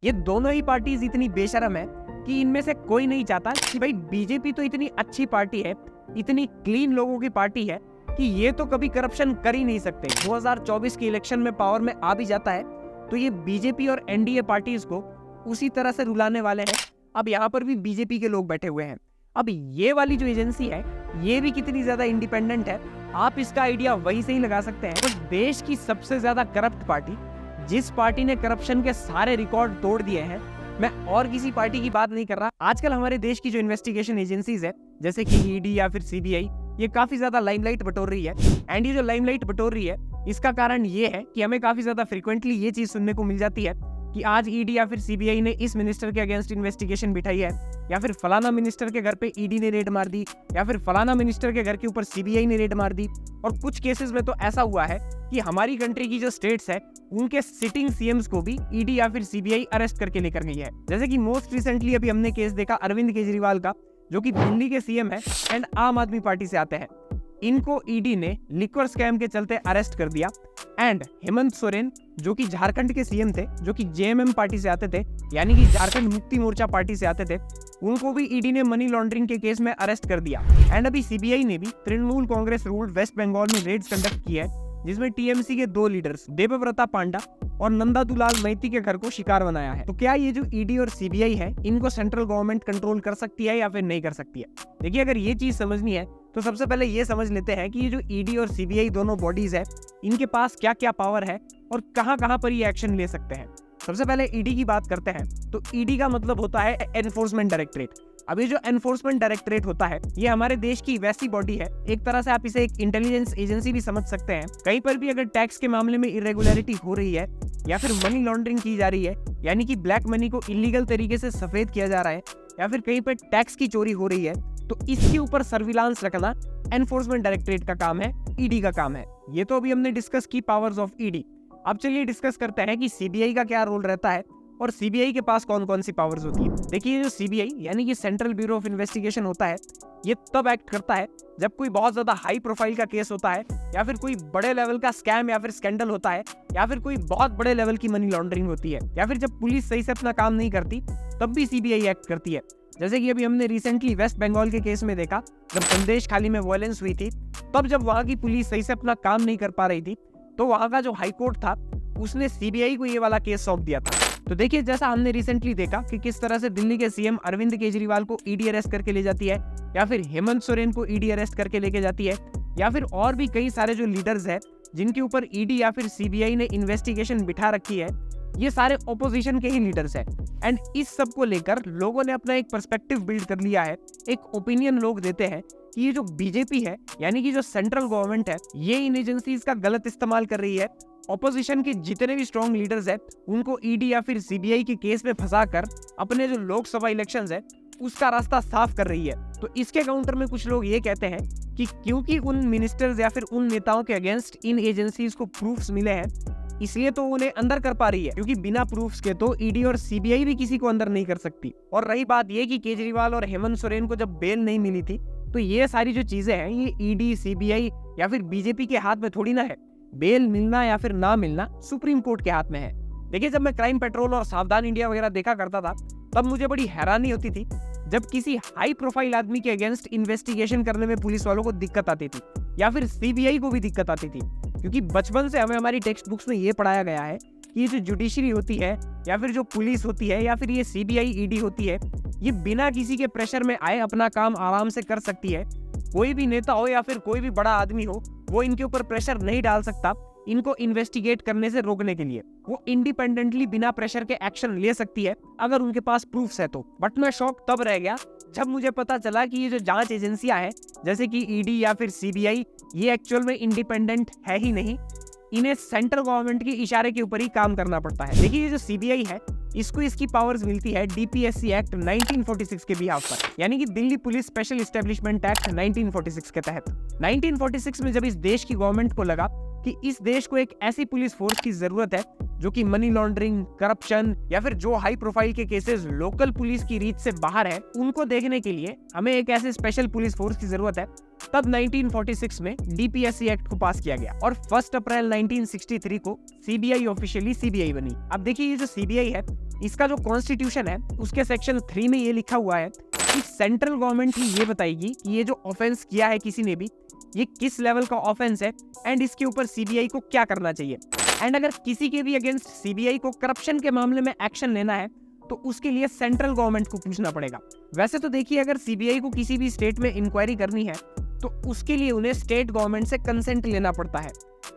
ये दोनों ही पार्टीज इतनी बेशरम है कि इनमें से कोई नहीं चाहता कि भाई बीजेपी तो इतनी अच्छी पार्टी है, इतनी क्लीन लोगों की पार्टी है कि ये तो कभी करप्शन कर ही नहीं सकते। 2024 के इलेक्शन में पावर में आ भी जाता है तो ये बीजेपी और एनडीए पार्टीज को उसी तरह से रुलाने वाले हैं। अब यहाँ पर भी बीजेपी के लोग बैठे हुए हैं। अब ये वाली जो एजेंसी है ये भी कितनी ज्यादा इंडिपेंडेंट है, आप इसका आइडिया वहीं से ही लगा सकते हैं। तो देश की सबसे ज्यादा करप्ट पार्टी, जिस पार्टी ने करप्शन के सारे रिकॉर्ड तोड़ दिए हैं, मैं और किसी पार्टी की बात नहीं कर रहा। आजकल हमारे देश की जो इन्वेस्टिगेशन एजेंसीज है जैसे कि ईडी या फिर सीबीआई, ये काफी ज्यादा लाइमलाइट बटोर रही है। एंड ये जो लाइमलाइट बटोर रही है इसका कारण ये है कि हमें काफी ज्यादा फ्रिक्वेंटली ये चीज सुनने को मिल जाती है कि आज ईडी या फिर सीबीआई ने इस मिनिस्टर के अगेंस्ट इन्वेस्टिगेशन बिठाई है, या फिर फलाना मिनिस्टर के घर पे ईडी ने रेड मार दी, या फिर फलाना मिनिस्टर के घर के ऊपर सीबीआई ने रेड मार दी। और कुछ केसेस में तो ऐसा हुआ है कि हमारी कंट्री की जो स्टेट्स है उनके सिटिंग सीएम्स को भी ईडी या फिर सीबीआई अरेस्ट करके लेकर गई है। जैसे कि मोस्ट रिसेंटली अभी हमने केस देखा अरविंद केजरीवाल का, जो कि दिल्ली के सीएम है एंड आम आदमी पार्टी से आते हैं। इनको ईडी ने लिक्वर स्कैम के चलते अरेस्ट कर दिया। एंड हेमंत सोरेन जो कि झारखंड के सीएम थे, जो कि जेएमएम पार्टी से आते थे, यानी कि झारखंड मुक्ति मोर्चा पार्टी से आते थे, उनको भी ईडी ने मनी लॉन्ड्रिंग के केस में अरेस्ट कर दिया। एंड अभी सीबीआई ने भी तृणमूल कांग्रेस रूल्ड वेस्ट बंगाल में रेड्स कंडक्ट की है, जिसमें टीएमसी के 2 लीडर्स देवव्रता पांडा और नंदादुलाल मैती के घर को शिकार बनाया है। तो क्या ये जो ईडी और सीबीआई है इनको सेंट्रल गवर्नमेंट कंट्रोल कर सकती है या फिर नहीं कर सकती है? देखिए, अगर ये चीज समझनी है तो सबसे पहले ये समझ लेते हैं कि ये जो ईडी और सीबीआई दोनों बॉडीज है इनके पास क्या क्या पावर है और कहां पर ये एक्शन ले सकते हैं। सबसे पहले ईडी की बात करते हैं तो ईडी का मतलब होता है एनफोर्समेंट डायरेक्टरेट। अब ये जो एनफोर्समेंट डायरेक्टरेट होता है ये हमारे देश की वैसी बॉडी है, एक तरह से आप इसे एक इंटेलिजेंस एजेंसी भी समझ सकते हैं। कहीं पर भी अगर टैक्स के मामले में इरेगुलरिटी हो रही है या फिर मनी लॉन्ड्रिंग की जा रही है, यानी कि ब्लैक मनी को इलीगल तरीके से सफेद किया जा रहा है, या फिर कहीं पर टैक्स की चोरी हो रही है, तो इसके ऊपर सर्विलांस रखना एनफोर्समेंट डायरेक्टरेट का काम है, ईडी का काम है। ये तो अभी हमने डिस्कस की पावर्स ऑफ ईडी। अब चलिए डिस्कस करते हैं कि सीबीआई का क्या रोल रहता है और सीबीआई के पास कौन कौन सी पावर्स होती है। देखिए, जो सीबीआई यानी कि सेंट्रल ब्यूरो ऑफ इन्वेस्टिगेशन होता है, ये तब एक्ट करता है जब कोई बहुत ज्यादा हाई प्रोफाइल का केस होता है, या फिर कोई बड़े लेवल का स्कैम या फिर स्कैंडल होता है, या फिर कोई बहुत बड़े लेवल की मनी लॉन्ड्रिंग होती है, या फिर जब पुलिस सही से अपना काम नहीं करती तब भी सीबीआई एक्ट करती है। जैसे कि अभी हमने रिसेंटली वेस्ट बंगाल के केस में देखा, जब संदेश खाली में वायलेंस हुई थी, तब जब वहां की पुलिस सही से अपना काम नहीं कर पा रही थी तो वहां का जो हाई कोर्ट था उसने सीबीआई को ये वाला केस सौंप दिया था। तो देखिए, जैसा हमने रिसेंटली देखा कि किस तरह से दिल्ली के सीएम अरविंद केजरीवाल को ईडी अरेस्ट करके ले जाती है, या फिर हेमंत सोरेन को ईडी अरेस्ट करके लेके जाती है, या फिर और भी कई सारे जो लीडर्स है जिनके ऊपर ईडी या फिर सीबीआई ने इन्वेस्टिगेशन बिठा रखी है, ये सारे ऑपोजिशन के ही लीडर्स हैं। एंड इस सब को लेकर लोगों ने अपना एक पर्सपेक्टिव बिल्ड कर लिया है, एक ओपिनियन लोग देते हैं कि ये जो बीजेपी है यानी कि जो सेंट्रल गवर्नमेंट है, ये इन एजेंसीज का गलत इस्तेमाल कर रही है। ऑपोजिशन के जितने भी स्ट्रॉन्ग लीडर्स हैं उनको ईडी या फिर सीबीआई के केस में फंसाकर अपने जो लोकसभा इलेक्शंस है उसका रास्ता साफ कर रही है। तो इसके काउंटर में कुछ लोग ये कहते हैं कि क्योंकि उन मिनिस्टर्स या फिर उन नेताओं के अगेंस्ट इन एजेंसीज को प्रूफ्स मिले हैं, इसलिए तो उन्हें अंदर कर पा रही है, क्योंकि बिना प्रूफ्स के तो ईडी और सीबीआई भी किसी को अंदर नहीं कर सकती। और रही बात ये कि केजरीवाल और हेमंत सोरेन को जब बेल नहीं मिली थी, तो ये सारी जो चीजें हैं ये ईडी, सीबीआई या फिर बीजेपी के हाथ में थोड़ी ना है। बेल मिलना या फिर ना मिलना सुप्रीम कोर्ट के हाथ में है। देखिए, जब मैं क्राइम पेट्रोल और सावधान इंडिया वगैरह देखा करता था तब मुझे बड़ी हैरानी होती थी जब किसी हाई प्रोफाइल आदमी के अगेंस्ट इन्वेस्टिगेशन करने में पुलिस वालों को दिक्कत आती थी, या फिर सीबीआई को भी दिक्कत आती थी। क्योंकि बचपन से हमें हमारी टेक्स्ट बुक्स में ये पढ़ाया गया है कि ये जो जुडिशरी होती है या फिर जो पुलिस होती है या फिर ये सीबीआई, ईडी होती है, ये बिना किसी के प्रेशर में आए अपना काम आराम से कर सकती है। कोई भी नेता हो या फिर कोई भी बड़ा आदमी हो, वो इनके ऊपर प्रेशर नहीं डाल सकता इनको इन्वेस्टिगेट करने से रोकने के लिए। वो इंडिपेंडेंटली बिना प्रेशर के एक्शन ले सकती है अगर उनके पास प्रूफ्स है तो। बट मैं शॉक तब रह गया जब मुझे पता चला कि ये जो जांच एजेंसियां हैं जैसे कि ईडी या फिर सीबीआई, ये एक्चुअल में इंडिपेंडेंट है ही नहीं, इन्हें सेंट्रल गवर्नमेंट के इशारे के ऊपर ही काम करना पड़ता है। देखिए, ये जो सीबीआई है इसको इसकी पावर्स मिलती है डीपीएससी एक्ट 1946 के बिहाफ पर, यानी कि Delhi police special establishment act 1946 के तहत। 1946 में जब इस देश की गवर्नमेंट को लगा कि इस देश को एक ऐसी पुलिस फोर्स की जरूरत है जो कि मनी लॉन्ड्रिंग, करप्शन या फिर जो हाई प्रोफाइल के केसेस लोकल पुलिस की रीच से बाहर है उनको देखने के लिए हमें एक ऐसे स्पेशल पुलिस फोर्स की जरूरत है, तब 1946 में डीपीएससी एक्ट को पास किया गया और 1 अप्रैल 1963 को सीबीआई ऑफिशियली सीबीआई बनी। अब देखिए, ये जो सीबीआई है इसका जो कॉन्स्टिट्यूशन है उसके सेक्शन 3 में ये लिखा हुआ है कि सेंट्रल गवर्नमेंट ही ये बताएगी कि ये जो ऑफेंस किया है किसी ने भी, ये किस लेवल का ऑफेंस है एंड इसके ऊपर सीबीआई को क्या करना चाहिए। एंड अगर किसी के भी अगेंस्ट सीबीआई को करप्शन के मामले में एक्शन लेना है तो उसके लिए सेंट्रल गवर्नमेंट को पूछना पड़ेगा। वैसे तो देखिए, अगर सीबीआई को किसी भी स्टेट में इंक्वायरी करनी है तो उसके लिए उन्हें स्टेट गवर्नमेंट से कंसेंट लेना पड़ता है।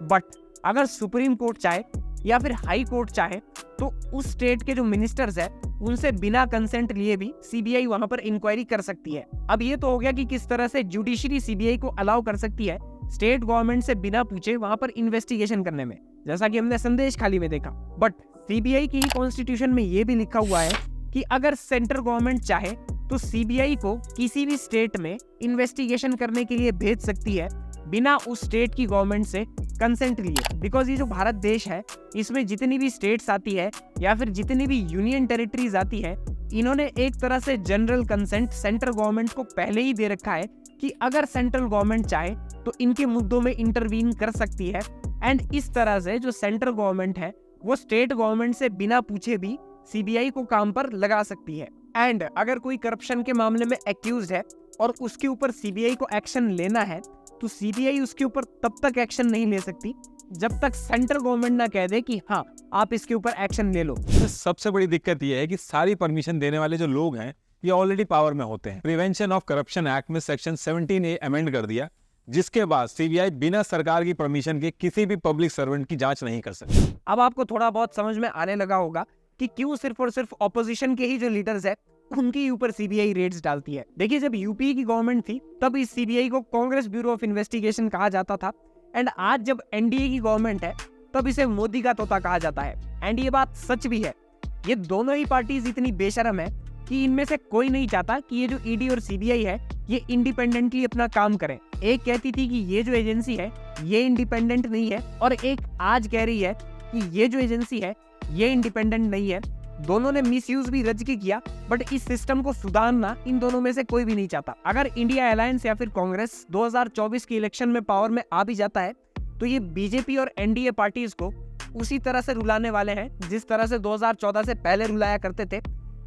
बट अगर सुप्रीम कोर्ट चाहे या फिर हाई कोर्ट चाहे तो उस स्टेट के जो मिनिस्टर्स है उनसे बिना कंसेंट लिए भी सीबीआई वहां पर इंक्वायरी कर सकती है। अब ये तो हो गया कि किस तरह से जुडिशरी सीबीआई को अलाउ कर सकती है स्टेट गवर्नमेंट से बिना पूछे वहां पर इन्वेस्टिगेशन करने में, जैसा कि हमने संदेश खाली में देखा। बट सीबीआई की कॉन्स्टिट्यूशन में ये भी लिखा हुआ है कि अगर सेंट्रल गवर्नमेंट चाहे तो सीबीआई को किसी भी स्टेट में इन्वेस्टिगेशन करने के लिए भेज सकती है बिना उस स्टेट की गवर्नमेंट से कंसेंट लिए। बिकॉज ये जो भारत देश है इसमें जितनी भी स्टेट्स आती है या फिर जितनी भी यूनियन टेरिटरीज आती है, इन्होंने एक तरह से जनरल कंसेंट सेंट्रल गवर्नमेंट को पहले ही दे रखा है कि अगर सेंट्रल गवर्नमेंट चाहे तो इनके मुद्दों में इंटरवीन कर सकती है। एंड इस तरह से जो सेंट्रल गवर्नमेंट है वो स्टेट गवर्नमेंट से बिना पूछे भी सीबीआई को काम पर लगा सकती है। एंड अगर कोई करप्शन के मामले में एक्यूज्ड है और उसके ऊपर सीबीआई को एक्शन लेना है तो सीबीआई उसके ऊपर तब तक एक्शन नहीं ले सकती जब तक सेंट्रल गवर्नमेंट ना कह दे कि हाँ आप इसके ऊपर एक्शन ले लो। तो सबसे बड़ी दिक्कत यह है कि सारी परमिशन देने वाले जो लोग हैं ये ऑलरेडी पावर में होते हैं। प्रिवेंशन ऑफ करप्शन एक्ट में सेक्शन 17A अमेंड कर दिया, जिसके बाद सीबीआई बिना सरकार की परमिशन के किसी भी पब्लिक सर्वेंट की जांच नहीं कर सकती। अब आपको थोड़ा बहुत समझ में आने लगा होगा कि क्यों सिर्फ और सिर्फ ऑपोजिशन के ही जो लीडर्स है उनके ऊपर सीबीआई रेड्स डालती है। देखिए, जब यूपी की गवर्नमेंट थी तब इस सीबीआई को कांग्रेस ब्यूरो ऑफ इन्वेस्टिगेशन कहा जाता था। एंड आज जब एनडीए की गवर्नमेंट है तब इसे मोदी का तोता कहा जाता है। एंड ये बात सच भी है। ये दोनों ही पार्टीज इतनी बेशरम है कि इनमें से कोई नहीं चाहता कि ये जो ईडी और सीबीआई है ये इंडिपेंडेंटली अपना काम करें। एक कहती थी कि ये जो एजेंसी है ये इंडिपेंडेंट नहीं है और एक आज कह रही है कि ये जो एजेंसी है ये इंडिपेंडेंट नहीं है। दोनों ने मिसयूज भी रज के किया, बट इस सिस्टम को सुधारना इन दोनों में से कोई भी नहीं चाहता। अगर इंडिया अलायंस या फिर कांग्रेस 2024 के इलेक्शन में पावर में आ भी जाता है तो ये बीजेपी और एनडीए पार्टीज को उसी तरह से रुलाने वाले हैं जिस तरह से 2014 से पहले रुलाया करते थे।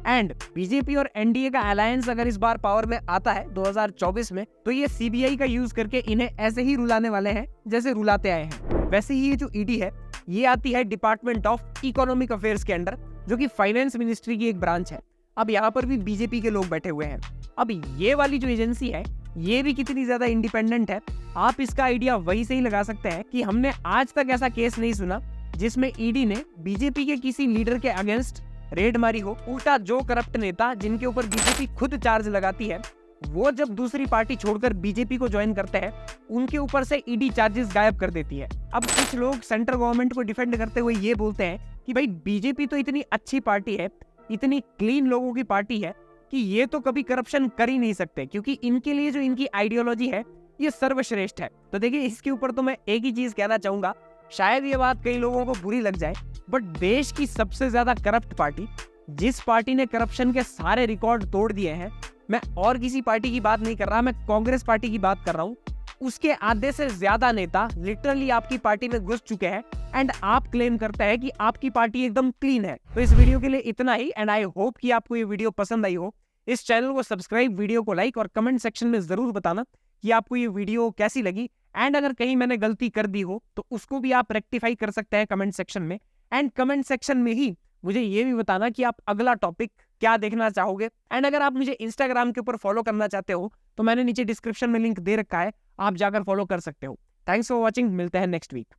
एंड बीजेपी और एनडीए का अलायंस अगर इस बार पावर में आता है 2024 में तो ये सीबीआई का यूज करके इन्हें ऐसे ही रुलाने वाले हैं जैसे रुलाते आए हैं। वैसे ही ये जो ईडी है ये आती है डिपार्टमेंट ऑफ इकोनॉमिक अफेयर्स के अंडर, जो कि फाइनेंस मिनिस्ट्री की एक ब्रांच है। अब यहाँ पर भी बीजेपी के लोग बैठे हुए हैं। अब ये वाली जो एजेंसी है ये भी कितनी ज्यादा इंडिपेंडेंट है आप इसका आइडिया वही से ही लगा सकते हैं कि हमने आज तक ऐसा केस नहीं सुना जिसमें ईडी ने बीजेपी के किसी लीडर के अगेंस्ट रेड मारी हो। उल्टा जो करप्ट नेता जिनके ऊपर बीजेपी खुद चार्ज लगाती है वो जब दूसरी पार्टी छोड़कर बीजेपी को ज्वाइन करते हैं उनके ऊपर से ईडी चार्जेस गायब कर देती है। अब कुछ लोग सेंट्रल गवर्नमेंट को डिफेंड करते हुए ये बोलते हैं कि भाई बीजेपी तो इतनी अच्छी पार्टी है, इतनी क्लीन लोगों की पार्टी है कि ये तो कभी करप्शन कर ही नहीं सकते क्योंकि इनके लिए जो इनकी आइडियोलॉजी है ये सर्वश्रेष्ठ है। तो देखिए, इसके ऊपर तो मैं एक ही चीज कहना चाहूंगा, शायद ये बात कई लोगों को बुरी लग जाए, बट देश की सबसे ज्यादा करप्ट पार्टी, जिस पार्टी ने करप्शन के सारे रिकॉर्ड तोड़ दिए हैं, मैं और किसी पार्टी की बात नहीं कर रहा, मैं कांग्रेस पार्टी की बात कर रहा हूँ, उसके आधे से ज्यादा नेता लिटरली आपकी पार्टी में घुस चुके हैं एंड आप क्लेम करते हैं कि आपकी पार्टी एकदम क्लीन है। तो इस वीडियो के लिए इतना ही एंड आई होप कि आपको ये वीडियो पसंद आई हो। इस चैनल को सब्सक्राइब, वीडियो को लाइक और कमेंट सेक्शन में जरूर बताना कि आपको ये वीडियो कैसी लगी। एंड अगर कहीं मैंने गलती कर दी हो तो उसको भी आप रेक्टिफाई कर सकते हैं कमेंट सेक्शन में। एंड कमेंट सेक्शन में ही मुझे ये भी बताना कि आप अगला टॉपिक क्या देखना चाहोगे। एंड अगर आप मुझे इंस्टाग्राम के ऊपर फॉलो करना चाहते हो तो मैंने नीचे डिस्क्रिप्शन में लिंक दे रखा है, आप जाकर फॉलो कर सकते हो। थैंक्स फॉर वॉचिंग, मिलते हैं नेक्स्ट वीक।